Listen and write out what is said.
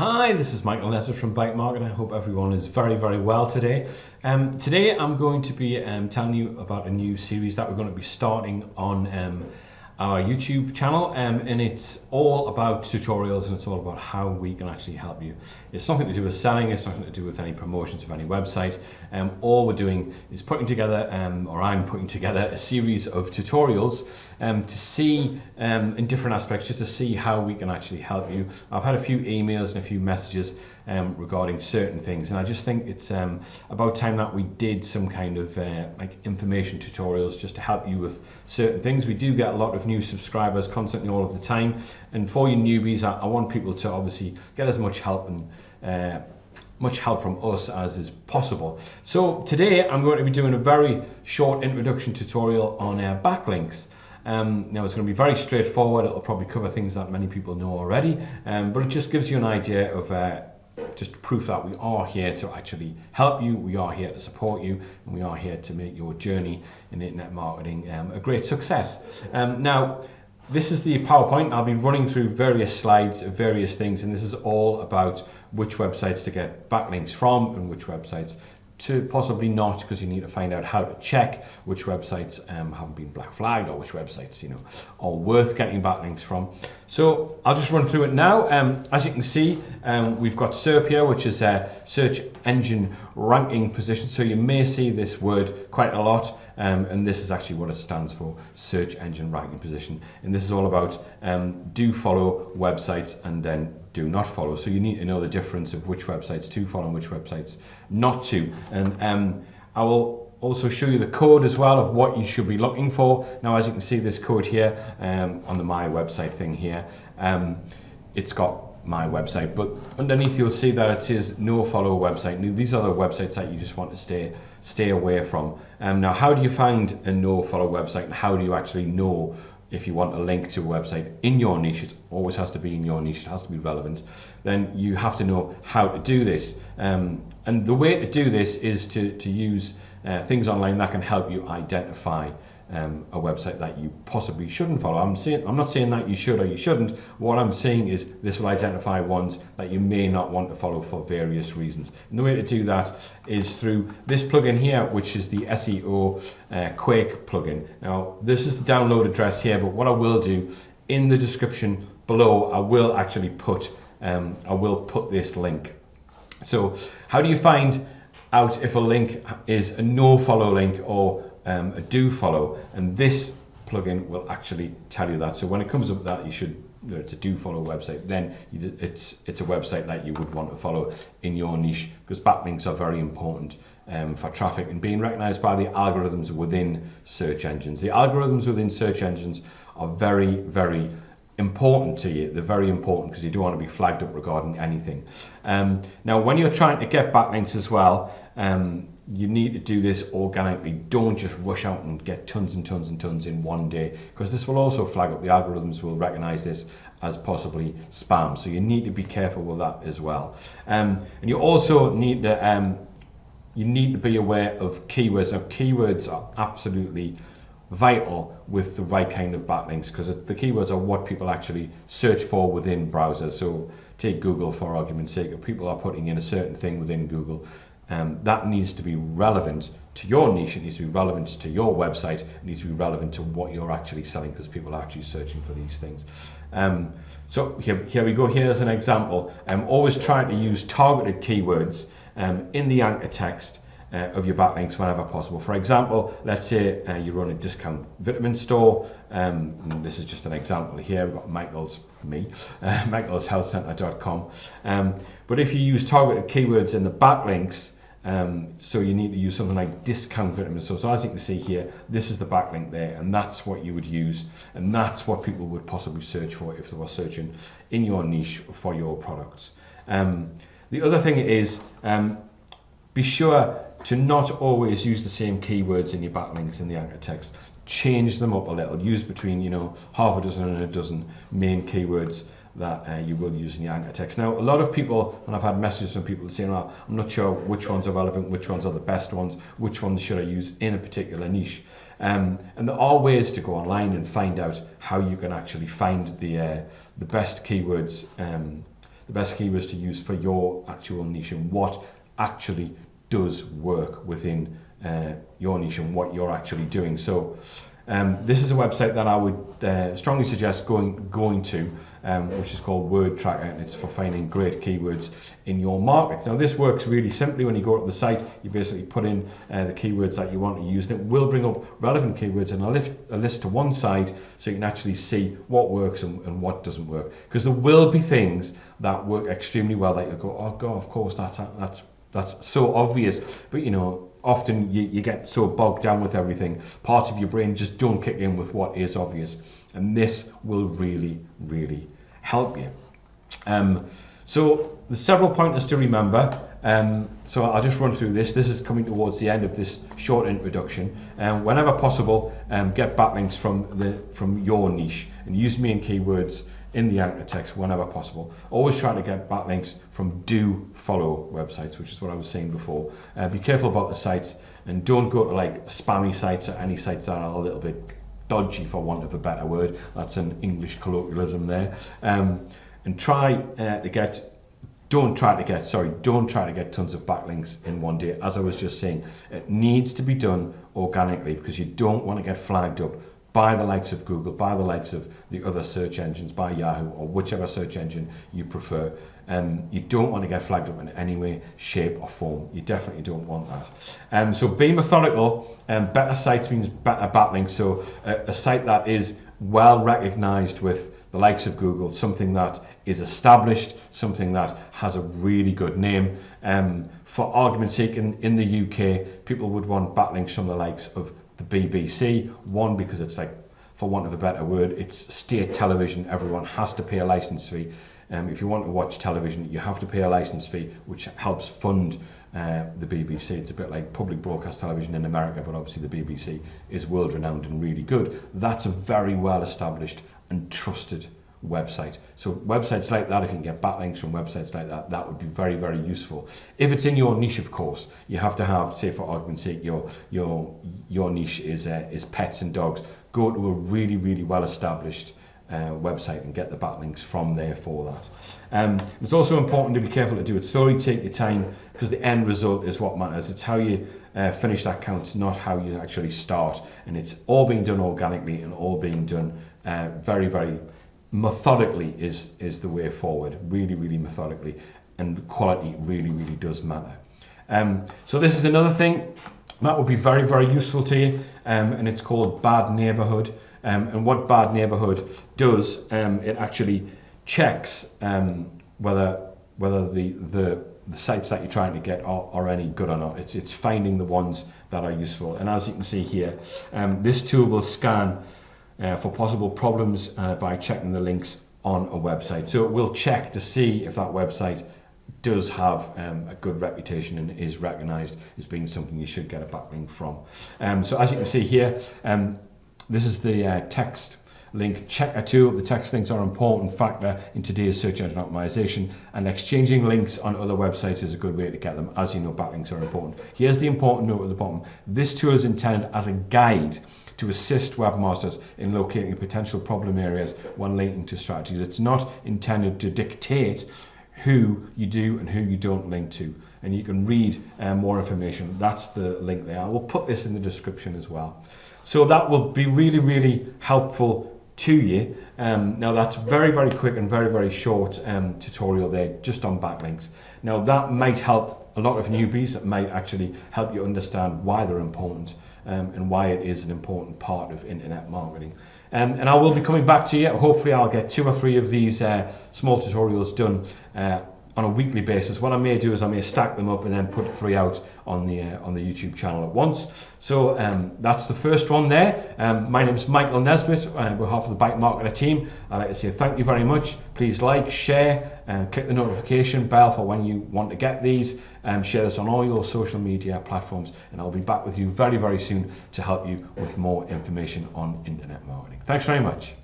Hi, this is Michael Nesbitt from Bike Market. I hope everyone is very, very well today. Today I'm going to be telling you about a new series that we're going to be starting on our YouTube channel, and it's all about tutorials and it's all about how we can actually help you. It's nothing to do with selling, it's nothing to do with any promotions of any website. All we're doing is putting together, or I'm putting together a series of tutorials to see in different aspects, just to see how we can actually help you. I've had a few emails and a few messages regarding certain things, and I just think it's about time that we did some kind of like information tutorials just to help you with certain things. We do get a lot of new subscribers constantly all of the time, and for you newbies, I want people to obviously get as much help and much help from us as is possible. So today I'm going to be doing a very short introduction tutorial on backlinks. Now it's going to be very straightforward. It'll probably cover things that many people know already, but it just gives you an idea of just proof that we are here to actually help you, we are here to support you, and we are here to make your journey in internet marketing a great success. Now, this is the PowerPoint. I'll be running through various slides of various things, and this is all about which websites to get backlinks from and which websites to possibly not, because you need to find out how to check which websites haven't been black flagged or which websites are worth getting backlinks from. So I'll just run through it now. As you can see, we've got SERP here, which is a search engine ranking position. So you may see this word quite a lot, and this is actually what it stands for: search engine ranking position. And this is all about do follow websites and then do not follow. So you need to know the difference of which websites to follow and which websites not to. And I will also show you the code as well of what you should be looking for. Now, as you can see, this code here on the My Website thing here, it's got my website, but underneath you'll see that it says no follow website. Now, these are the websites that you just want to stay away from. Now, how do you find a no follow website, and how do you actually know if you want a link to a website in your niche? It always has to be in your niche, it has to be relevant. Then you have to know how to do this. And the way to do this is to use things online that can help you identify a website that you possibly shouldn't follow. I'm not saying that you should or you shouldn't. What I'm saying is this will identify ones that you may not want to follow for various reasons. And the way to do that is through this plugin here, which is the SEO Quake plugin. Now, this is the download address here, but what I will do in the description below, I will actually put this link. So how do you find out if a link is a no follow link or a do follow? And this plugin will actually tell you that. So when it comes up that it's a do follow website, then it's a website that you would want to follow in your niche, because backlinks are very important for traffic and being recognized by the algorithms within search engines. The algorithms within search engines are very, very important to you. They're very important because you don't want to be flagged up regarding anything. Now, when you're trying to get backlinks as well, you need to do this organically. Don't just rush out and get tons and tons and tons in one day, because this will also flag up. The algorithms will recognize this as possibly spam. So you need to be careful with that as well. And you also need to be aware of keywords. Now, keywords are absolutely vital with the right kind of backlinks, because the keywords are what people actually search for within browsers. So take Google for argument's sake. If people are putting in a certain thing within Google, that needs to be relevant to your niche, it needs to be relevant to your website, it needs to be relevant to what you're actually selling, because people are actually searching for these things. So here we go. Here's an example. Always try to use targeted keywords in the anchor text of your backlinks whenever possible. For example, let's say you run a discount vitamin store. And this is just an example here. We've got michaelshealthcenter.com. But if you use targeted keywords in the backlinks, so you need to use something like discount vitamin store. So as you can see here, this is the backlink there, and that's what you would use, and that's what people would possibly search for if they were searching in your niche for your products. The other thing is, be sure to not always use the same keywords in your backlinks in the anchor text. Change them up a little. Use between half a dozen and a dozen main keywords that you will use in your anchor text. Now, a lot of people, and I've had messages from people saying, well, I'm not sure which ones are relevant, which ones are the best ones, which ones should I use in a particular niche. And there are ways to go online and find out how you can actually find the best keywords the best keywords to use for your actual niche and what actually does work within your niche and what you're actually doing. So this is a website that I would strongly suggest going to, which is called Word Tracker, and it's for finding great keywords in your market. Now this works really simply. When you go to the site, you basically put in the keywords that you want to use, and it will bring up relevant keywords and a list to one side, so you can actually see what works and what doesn't work. Because there will be things that work extremely well that you'll go, oh god, of course that's so obvious, but you know, often you get so bogged down with everything, parts of your brain just don't kick in with what is obvious, and this will really help you. So there's several pointers to remember, so I'll just run through this. This is coming towards the end of this short introduction. Whenever possible, get backlinks from your niche and use main keywords in the anchor text whenever possible. Always try to get backlinks from do-follow websites, which is what I was saying before. Be careful about the sites, and don't go to like spammy sites or any sites that are a little bit dodgy, for want of a better word. That's an English colloquialism there. And don't try to get tons of backlinks in one day. As I was just saying, it needs to be done organically, because you don't want to get flagged up by the likes of Google, by the likes of the other search engines, by Yahoo, or whichever search engine you prefer. You don't want to get flagged up in any way, shape or form. You definitely don't want that. So be methodical. Better sites means better backlinks. So a site that is well recognized with the likes of Google, something that is established, something that has a really good name. For argument's sake, in the UK, people would want backlinks from the likes of the BBC. One, because it's like, for want of a better word, it's state television. Everyone has to pay a license fee. If you want to watch television, you have to pay a license fee, which helps fund the BBC. It's a bit like public broadcast television in America, but obviously the BBC is world renowned and really good. That's a very well established and trusted website. So websites like that, if you can get backlinks from websites like that, that would be very useful. If it's in your niche, of course, you have to have, say for argument's sake, your niche is pets and dogs. Go to a really well established website and get the backlinks from there for that. It's also important to be careful to do it slowly, take your time, because the end result is what matters. It's how you finish that counts, not how you actually start. And it's all being done organically and all being done very methodically is the way forward. Really methodically, and quality really does matter. So this is another thing that would be very useful to you, and it's called Bad Neighborhood. And what Bad Neighborhood does, it actually checks whether the sites that you're trying to get are any good or not. It's finding the ones that are useful. And as you can see here, this tool will scan for possible problems by checking the links on a website. So it will check to see if that website does have a good reputation and is recognized as being something you should get a backlink from. So as you can see here, this is the text link checker tool. The text links are an important factor in today's search engine optimization, and exchanging links on other websites is a good way to get them. As you know, backlinks are important. Here's the important note at the bottom. This tool is intended as a guide to assist webmasters in locating potential problem areas when linking to strategies. It's not intended to dictate who you do and who you don't link to. And you can read more information. That's the link there. I will put this in the description as well. So that will be really helpful to you. Now that's very quick and very short tutorial there just on backlinks. Now that might help a lot of newbies. It might actually help you understand why they're important and why it is an important part of internet marketing. And I will be coming back to you. Hopefully I'll get 2 or 3 of these small tutorials done on a weekly basis. What I may do is I may stack them up and then put 3 out on the YouTube channel at once. So that's the first one there. My name is Michael Nesbitt. On behalf of the Bike Marketer team, I'd like to say thank you very much. Please like, share, and click the notification bell for when you want to get these. Share this on all your social media platforms, and I'll be back with you very soon to help you with more information on internet marketing. Thanks very much.